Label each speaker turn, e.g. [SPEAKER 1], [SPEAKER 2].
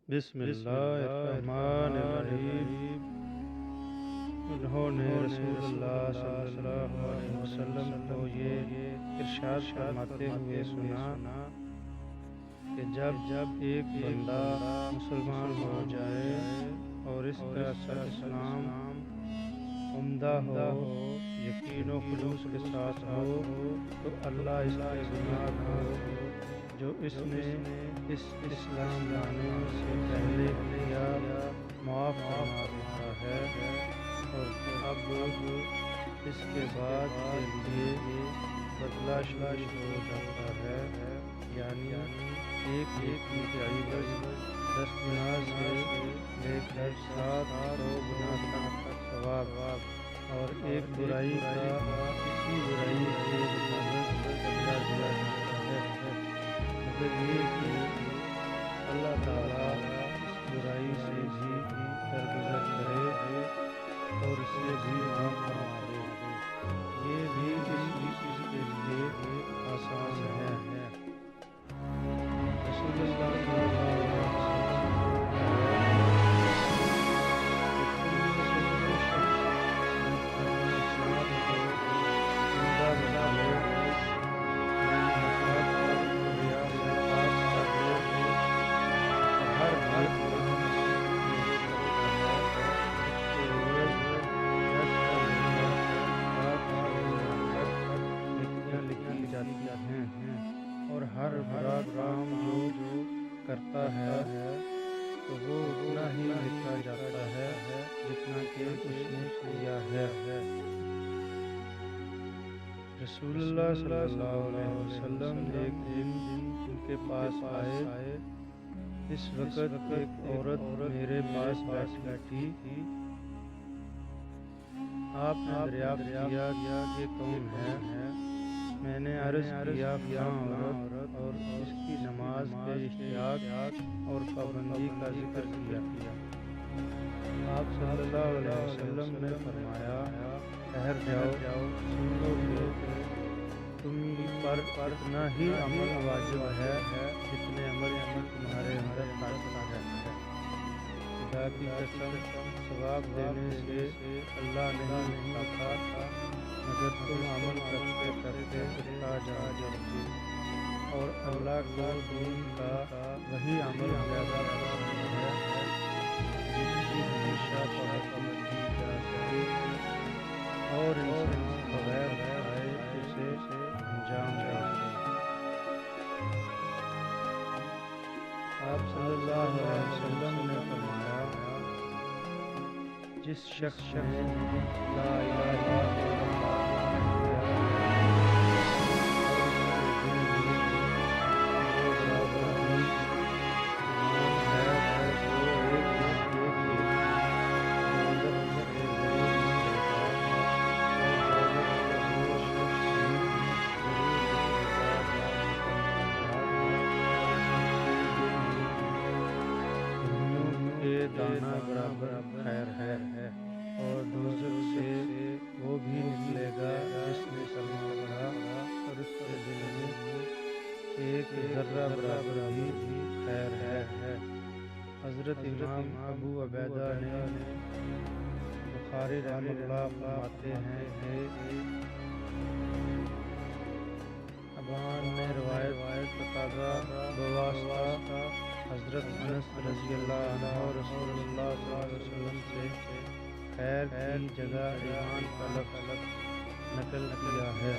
[SPEAKER 1] بسم اللہ الرحمن الرحیم۔ انہوں نے رسول اللہ صلی اللہ علیہ وسلم کو یہ ارشاد فرماتے ہوئے سنا کہ جب ایک بندہ مسلمان ہو جائے اور اس کا اثر اسلام عمدہ ہو، یقین و خلوص کے ساتھ ہو، تو اللہ اس کے گناہ کو جو اس نے اس اسلام لانے سے پہلے کیا معاف فرما دیتا ہے، اور اب اس کے بعد کے لیے بدلہ شروع ہو جاتا ہے، یعنی ایک کی عوض 10 گنا سے لے کر 700 گنا تک ثواب، اور ایک برائی کا اسی برائی کے مطابق بدلہ دیا جاتا ہے، مگر یہ کہ اللہ تعالیٰ اس برائی سے بھی درگزر کرے اور اسے بھی معاف فرما دے، یہ بھی اس کے لیے آسان ہے۔ رسول اللہ صلی اللہ علیہ اور ہر برا کام جو کرتا ہے تو وہ اتنا ہی لکھا جاتا ہے جتنا کہ اس نے کیا ہے۔ رسول اللہ صلی اللہ علیہ وسلم ایک دن ان کے پاس آئے۔ اس وقت ایک عورت میرے پاس بیٹھی تھی۔ آپ نے دریافت کیا کہ یہ کون ہے؟ میں نے عرض کیا فلاں عورت، اور اس کی نماز کے احتیاط اور پابندی کا ذکر کیا۔ آپ صلی اللہ علیہ وسلم نے فرمایا، ٹھہر جاؤ، سن لو کہ تم پر اتنا ہی عمل واجب ہے جتنے عمل تمہارے اندر طاقت ہے۔ خدا کی قسم، ثواب دینے سے اللہ نہیں روکتا، مگر تم عمل کرتے کرتے اٹھا جاؤ گے، اور اللہ کو دین کا وہی عمل زیادہ پسند ہے جس کی ہمیشہ پابندی کی جا سکے اور انسان بغیر کھائے اسے انجام دے۔ آپ صلی اللہ علیہ وسلم نے فرمایا، جس شخص نے لا الہ الا اللہ دانا برابر خیر ہے، اور دوزخ سے وہ بھی نکلے گا جس نے کلمہ پڑھا اور اس کے دل میں ایک ذرہ برابر بھی خیر ہے۔ حضرت امام ابو عبیدہ نے بخاری رحمہ اللہ فرماتے ہیں کہ ابان میں روایت قتادہ بواسطہ حضرت انس رضی اللہ عنہ رسول اللہ صلی اللہ علیہ وسلم سے خیر کی جگہ ایمان کا لفظ نقل کیا ہے۔